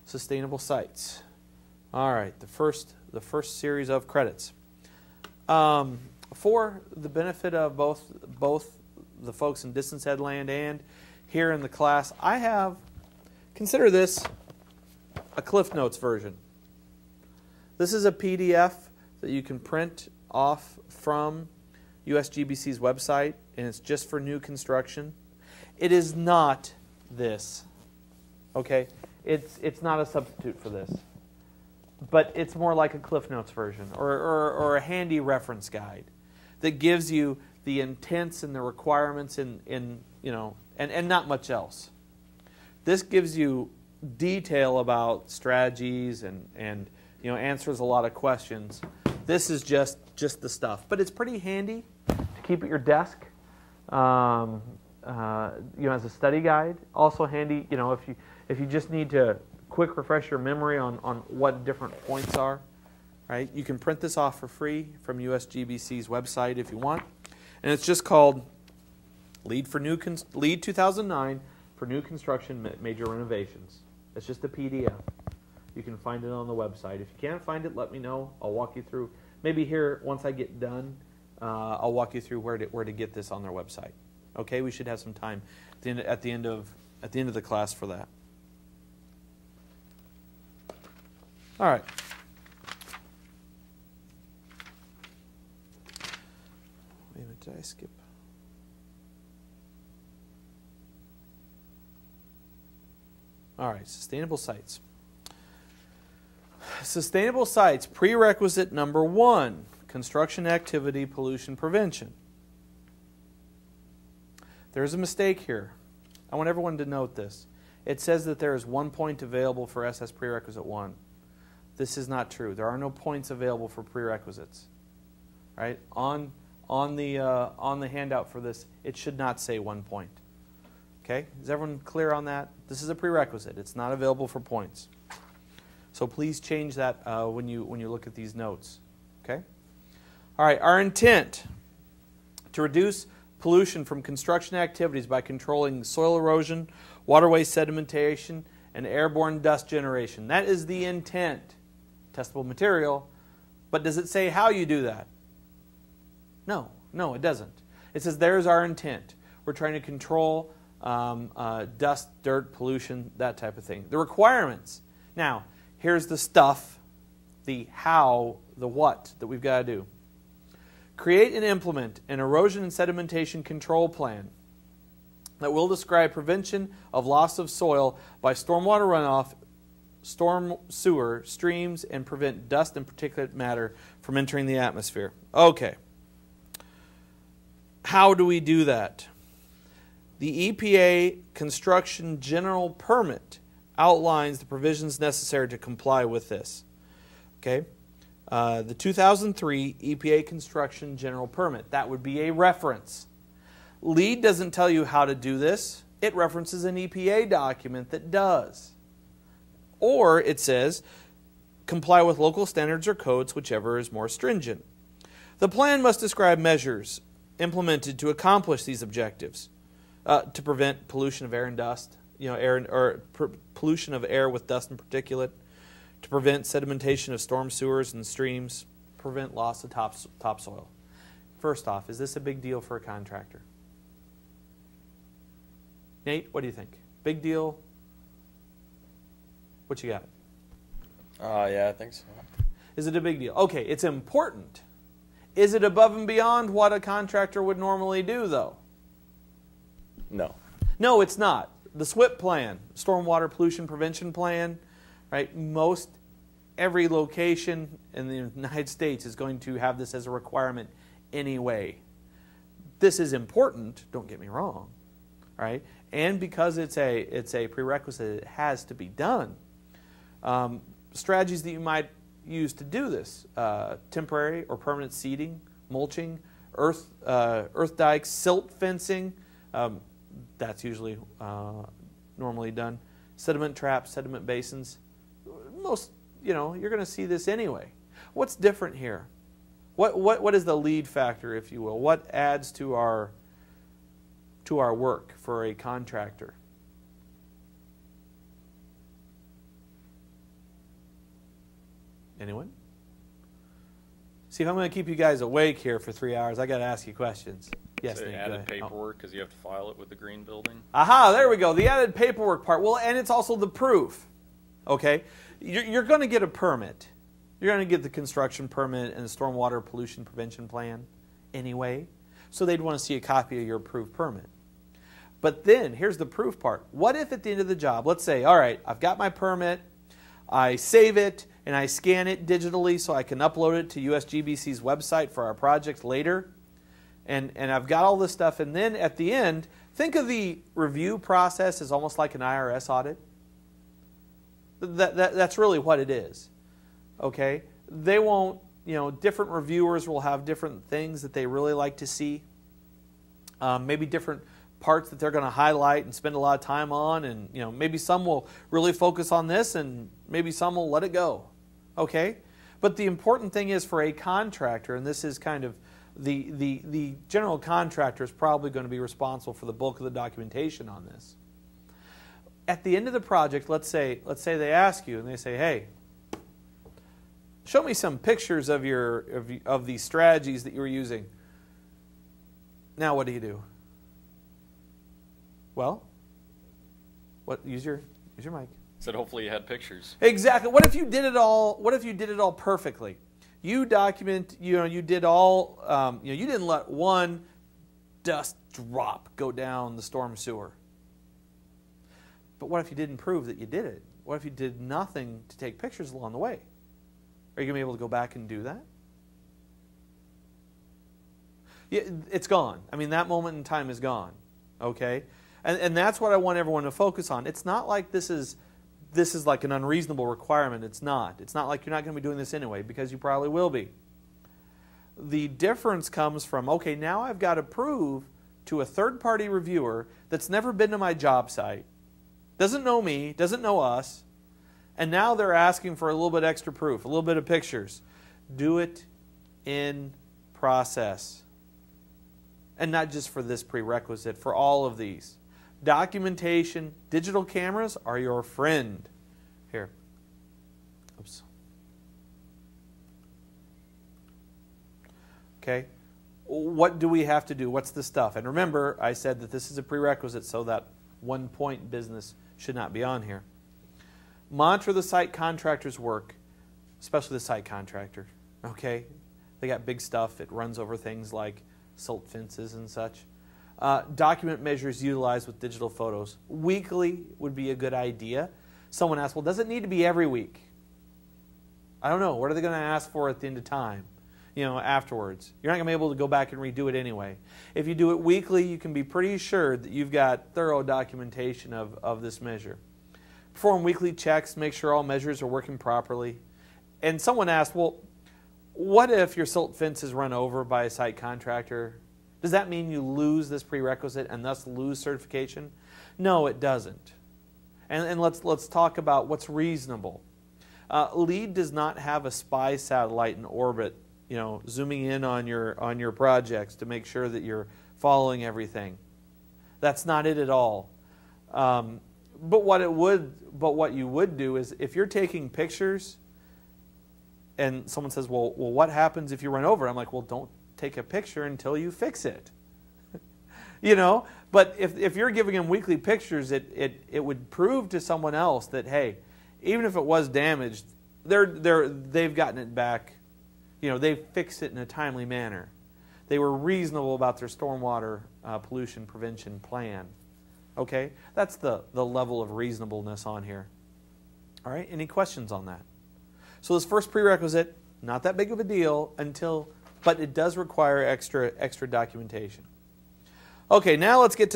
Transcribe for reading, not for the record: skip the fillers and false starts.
sustainable sites. All right, the first series of credits. For the benefit of both the folks in distance headland and here in the class, I have, consider this a Cliff Notes version. This is a PDF that you can print off from USGBC's website, and it's just for new construction. It is not this, okay? It's not a substitute for this, but it's more like a Cliff Notes version or a handy reference guide that gives you the intents and the requirements in you know, and not much else. This gives you detail about strategies and you know, answers a lot of questions. This is just the stuff, but it's pretty handy to keep at your desk. You know, as a study guide. Also handy, you know, if you just need to quick refresh your memory on what different points are, right? You can print this off for free from USGBC's website if you want, and it's just called LEED 2009 for new construction major renovations. It's just a PDF. You can find it on the website. If you can't find it, let me know. I'll walk you through. Maybe here, once I get done, I'll walk you through where to get this on their website. Okay, we should have some time at the end of the class for that. All right. Wait a minute, did I skip? All right, sustainable sites. Sustainable sites, prerequisite number 1, construction activity pollution prevention. There's a mistake here. I want everyone to note this. It says that there is 1 point available for SS prerequisite 1. This is not true. There are no points available for prerequisites. Right? On the handout for this, it should not say 1 point. Okay? Is everyone clear on that? This is a prerequisite. It's not available for points. So please change that when you look at these notes. Okay? All right. Our intent to reduce pollution from construction activities by controlling soil erosion, waterway sedimentation, and airborne dust generation. That is the intent. Testable material. But does it say how you do that? No. No, it doesn't. It says there's our intent. We're trying to control dust, dirt, pollution, that type of thing. The requirements. Now, here's the stuff, the how, the what that we've got to do. Create and implement an erosion and sedimentation control plan that will describe prevention of loss of soil by stormwater runoff, storm sewer, streams, and prevent dust and particulate matter from entering the atmosphere. Okay. How do we do that? The EPA Construction General Permit outlines the provisions necessary to comply with this. Okay? The 2003 EPA Construction General Permit. That would be a reference. LEED doesn't tell you how to do this. It references an EPA document that does. Or it says, comply with local standards or codes, whichever is more stringent. The plan must describe measures implemented to accomplish these objectives, to prevent pollution of air and dust, pollution of air with dust and particulate, to prevent sedimentation of storm sewers and streams, prevent loss of topsoil. First off, is this a big deal for a contractor? Nate, what do you think? Big deal? What you got? Yeah, I think so. Is it a big deal? Okay, it's important. Is it above and beyond what a contractor would normally do, though? No. No, it's not. The SWIP plan, Stormwater Pollution Prevention Plan, right? Every location in the United States is going to have this as a requirement anyway. This is important, don't get me wrong, right? And because it's a prerequisite, it has to be done. Strategies that you might use to do this: temporary or permanent seeding, mulching, earth dikes, silt fencing. That's usually normally done. Sediment traps, sediment basins. Most, you're going to see this anyway. What's different here? What is the lead factor, if you will? What adds to our work for a contractor? Anyone? See, if I'm going to keep you guys awake here for 3 hours, I got to ask you questions. Yes, So Nate, go added ahead. paperwork because you have to file it with the green building. Aha, there we go. The added paperwork part. Well, and it's also the proof. Okay? You're going to get a permit. You're going to get the construction permit and the stormwater pollution prevention plan anyway. So they'd want to see a copy of your approved permit. But then, here's the proof part. What if at the end of the job, let's say, all right, I've got my permit, I save it, and I scan it digitally so I can upload it to USGBC's website for our project later. And I've got all this stuff. And then at the end, think of the review process as almost like an IRS audit. That's really what it is. Okay? They won't, different reviewers will have different things that they really like to see. Maybe different parts that they're going to highlight and spend a lot of time on. And, maybe some will really focus on this and maybe some will let it go. Okay? But the important thing is for a contractor, and this is kind of the general contractor is probably going to be responsible for the bulk of the documentation on this. At the end of the project, let's say they ask you and they say, hey, show me some pictures of these strategies that you were using. Now what do? Well, use your mic. Said hopefully you had pictures. Exactly. What if you did it all perfectly? You document, you did all, you didn't let one dust drop go down the storm sewer. But what if you didn't prove that you did it? What if you did nothing to take pictures along the way? Are you going to be able to go back and do that? Yeah, it's gone. I mean, that moment in time is gone. Okay? And that's what I want everyone to focus on. It's not like this is like an unreasonable requirement. It's not. It's not like you're not going to be doing this anyway, because you probably will be. The difference comes from, okay, now I've got to prove to a third-party reviewer that's never been to my job site, doesn't know me, doesn't know us, and now they're asking for a little bit extra proof, a little bit of pictures. Do it in process. And not just for this prerequisite, for all of these. Documentation, digital cameras are your friend. Here. Oops. Okay. What do we have to do? What's the stuff? And remember, I said that this is a prerequisite, so that one-point business should not be on here. Monitor the site contractor's work, especially the site contractor. Okay? They got big stuff. It runs over things like silt fences and such. Document measures utilized with digital photos. Weekly would be a good idea. Someone asked, well, does it need to be every week? I don't know. What are they going to ask for at the end of time? Afterwards. You're not going to be able to go back and redo it anyway. If you do it weekly, you can be pretty assured that you've got thorough documentation of this measure. Perform weekly checks, make sure all measures are working properly. And someone asked, well, what if your silt fence is run over by a site contractor? Does that mean you lose this prerequisite and thus lose certification? No, it doesn't. And let's talk about what's reasonable. LEED does not have a spy satellite in orbit, zooming in on your projects to make sure that you're following everything. That's not it at all. But what you would do is, if you're taking pictures and someone says, well, what happens if you run over? I'm like, well, don't take a picture until you fix it. But if you're giving them weekly pictures, it would prove to someone else that, hey, even if it was damaged, they've gotten it back. They've fixed it in a timely manner. They were reasonable about their stormwater pollution prevention plan. Okay? That's the level of reasonableness on here. All right? Any questions on that? So this first prerequisite, not that big of a deal but it does require extra documentation. Okay, now let's get to